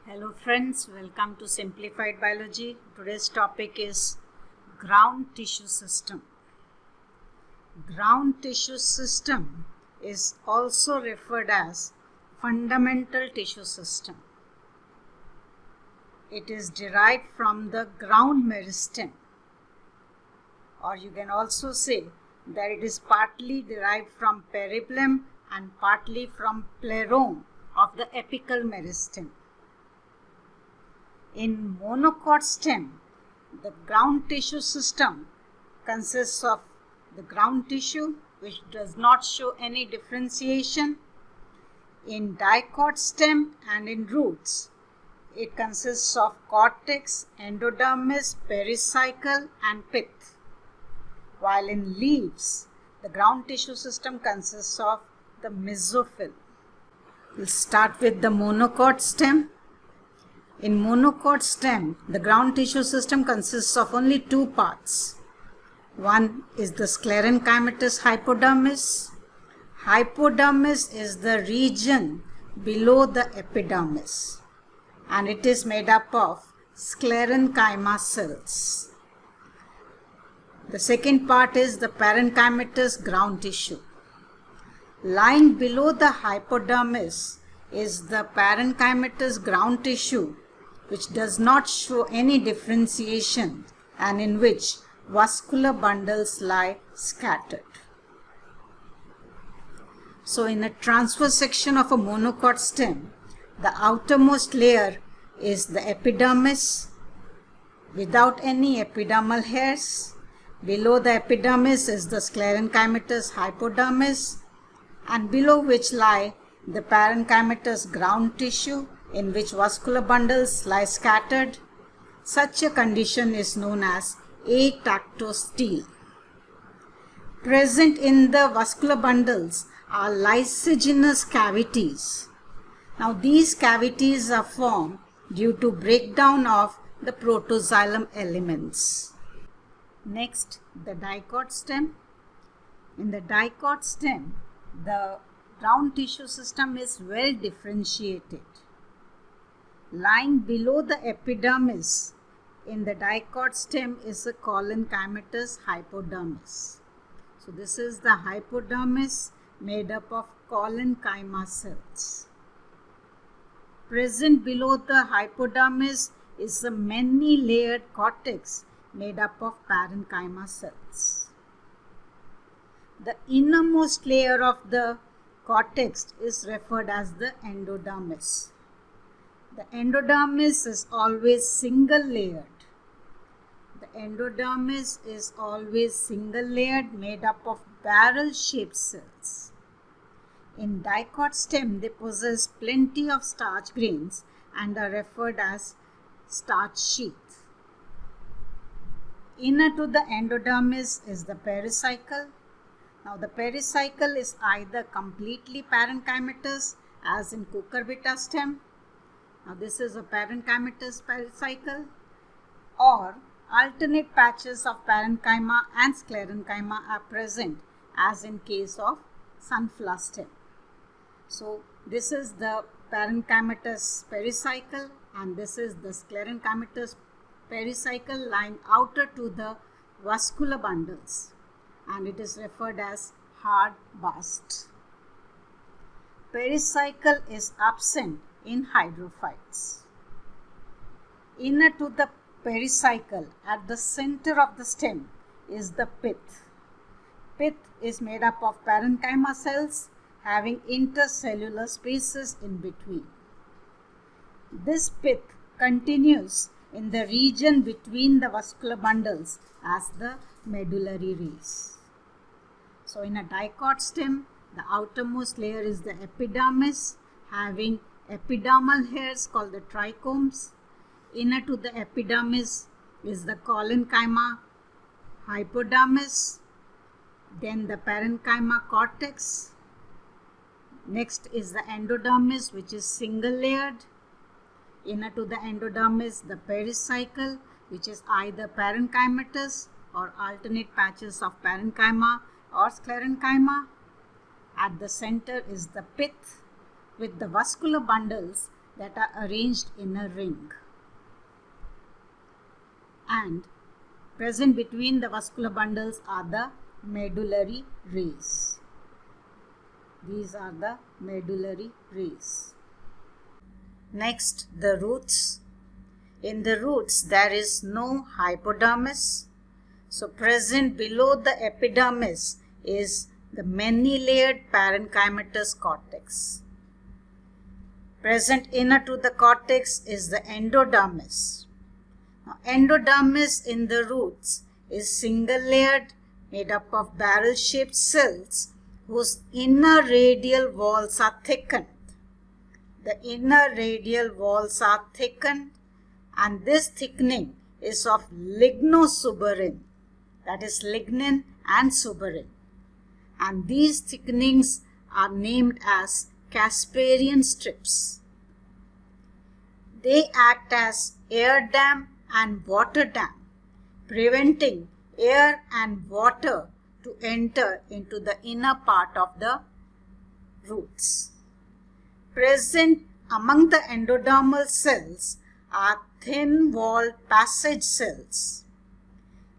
Hello friends, welcome to Simplified Biology. Today's topic is ground tissue system. Ground tissue system is also referred as fundamental tissue system. It is derived from the ground meristem, or you can also say that it is partly derived from peribellum and partly from plerome of the apical meristem. In monocot stem, the ground tissue system consists of the ground tissue, which does not show any differentiation. In dicot stem and in roots, it consists of cortex, endodermis, pericycle and pith. While in leaves, the ground tissue system consists of the mesophyll. We'll start with the monocot stem. In monocot stem, the ground tissue system consists of only two parts. One is the sclerenchymatous hypodermis. Hypodermis is the region below the epidermis, and it is made up of sclerenchyma cells. The second part is the parenchymatous ground tissue. Lying below the hypodermis is the parenchymatous ground tissue, which does not show any differentiation and in which vascular bundles lie scattered. So in a transverse section of a monocot stem, the outermost layer is the epidermis without any epidermal hairs. Below the epidermis is the sclerenchymatous hypodermis, and below which lie the parenchymatous ground tissue in which vascular bundles lie scattered. Such a condition is known as atactostele. Present in the vascular bundles are lysogenous cavities. Now these cavities are formed due to breakdown of the protoxylem elements. Next, the dicot stem. In the dicot stem, the ground tissue system is well differentiated. Lying below the epidermis in the dicot stem is a collenchymatous hypodermis. So this is the hypodermis made up of collenchyma cells. Present below the hypodermis is a many-layered cortex made up of parenchyma cells. The innermost layer of the cortex is referred as the endodermis. The endodermis is always single layered. The endodermis is always single layered, made up of barrel shaped cells. In dicot stem, they possess plenty of starch grains and are referred as starch sheath. Inner to the endodermis is the pericycle. Now the pericycle is either completely parenchymatous, as in cucurbita stem. Now this is a parenchymatous pericycle, or alternate patches of parenchyma and sclerenchyma are present, as in case of sunflower stem. So this is the parenchymatous pericycle, and this is the sclerenchymatous pericycle lying outer to the vascular bundles, and it is referred as hard bast. Pericycle is absent in hydrophytes. Inner to the pericycle, at the center of the stem, is the pith. Pith is made up of parenchyma cells having intercellular spaces in between. This pith continues in the region between the vascular bundles as the medullary rays. So in a dicot stem, the outermost layer is the epidermis, having epidermal hairs called the trichomes. Inner to the epidermis is the collenchyma hypodermis, then the parenchyma cortex. Next is the endodermis, which is single layered. Inner to the endodermis, the pericycle, which is either parenchymatous or alternate patches of parenchyma or sclerenchyma. At the center is the pith with the vascular bundles that are arranged in a ring. And present between the vascular bundles are the medullary rays. These are the medullary rays. Next, the roots. In the roots, there is no hypodermis. So, present below the epidermis is the many-layered parenchymatous cortex. Present inner to the cortex is the endodermis. Now, endodermis in the roots is single-layered, made up of barrel-shaped cells whose inner radial walls are thickened. The inner radial walls are thickened, and this thickening is of lignosuberin, that is lignin and suberin. And these thickenings are named as Casparian strips. They act as air dam and water dam, preventing air and water to enter into the inner part of the roots. Present among the endodermal cells are thin-walled passage cells.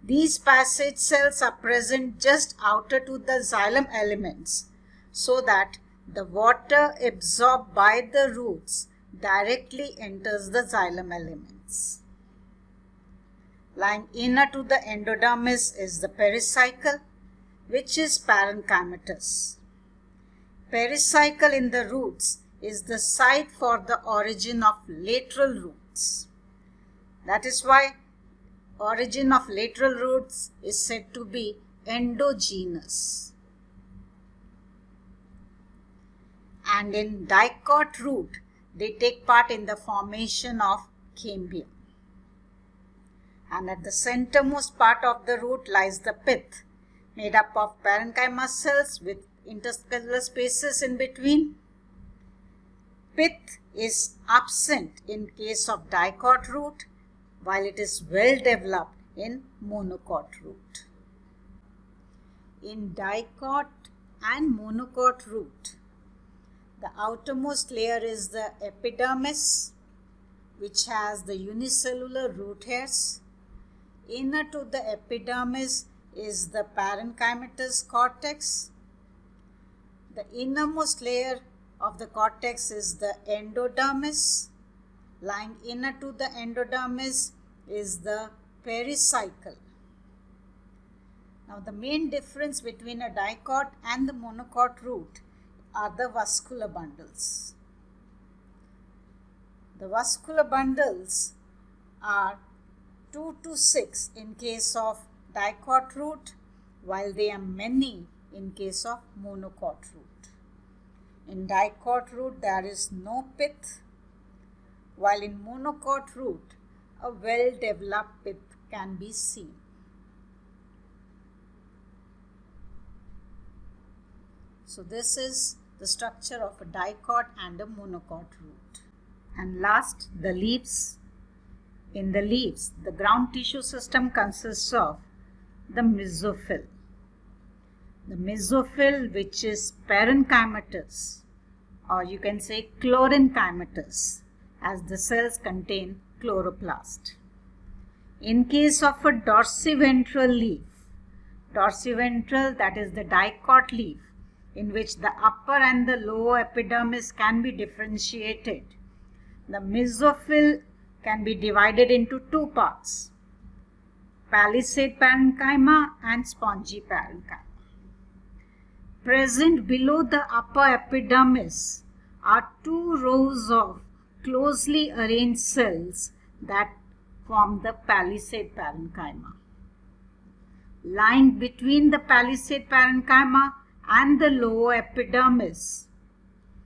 These passage cells are present just outer to the xylem elements so that the water absorbed by the roots directly enters the xylem elements. Lying inner to the endodermis is the pericycle, which is parenchymatous. Pericycle in the roots is the site for the origin of lateral roots. That is why origin of lateral roots is said to be endogenous. And in dicot root, they take part in the formation of cambium. And at the centermost part of the root lies the pith, made up of parenchyma cells with intercellular spaces in between. Pith is absent in case of dicot root, while it is well developed in monocot root. In dicot and monocot root, the outermost layer is the epidermis, which has the unicellular root hairs. Inner to the epidermis is the parenchymatous cortex. The innermost layer of the cortex is the endodermis. Lying inner to the endodermis is the pericycle. Now, the main difference between a dicot and the monocot root are the vascular bundles. The vascular bundles are 2 to 6 in case of dicot root, while they are many in case of monocot root. In dicot root, there is no pith, while in monocot root, a well-developed pith can be seen. So, this is the structure of a dicot and a monocot root. And last, the leaves. In the leaves, the ground tissue system consists of the mesophyll. The mesophyll, which is parenchymatous, or you can say chlorenchymatous, as the cells contain chloroplast. In case of a dorsiventral leaf, dorsiventral, that is the dicot leaf, in which the upper and the lower epidermis can be differentiated, the mesophyll can be divided into two parts, palisade parenchyma and spongy parenchyma. Present below the upper epidermis are two rows of closely arranged cells that form the palisade parenchyma. Lying between the palisade parenchyma and the lower epidermis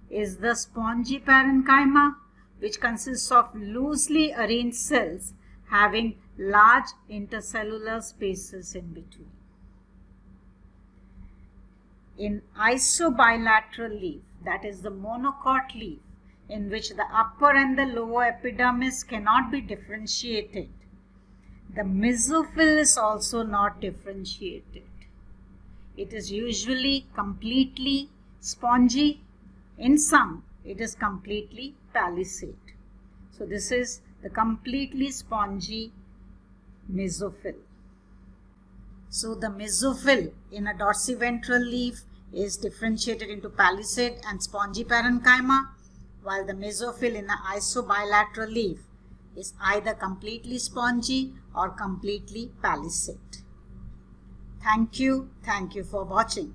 is the spongy parenchyma, which consists of loosely arranged cells having large intercellular spaces in between. In isobilateral leaf, that is the monocot leaf, in which the upper and the lower epidermis cannot be differentiated, the mesophyll is also not differentiated. It is usually completely spongy. In some, it is completely palisade. So this is the completely spongy mesophyll. So the mesophyll in a dorsiventral leaf is differentiated into palisade and spongy parenchyma, while the mesophyll in an isobilateral leaf is either completely spongy or completely palisade. Thank you for watching.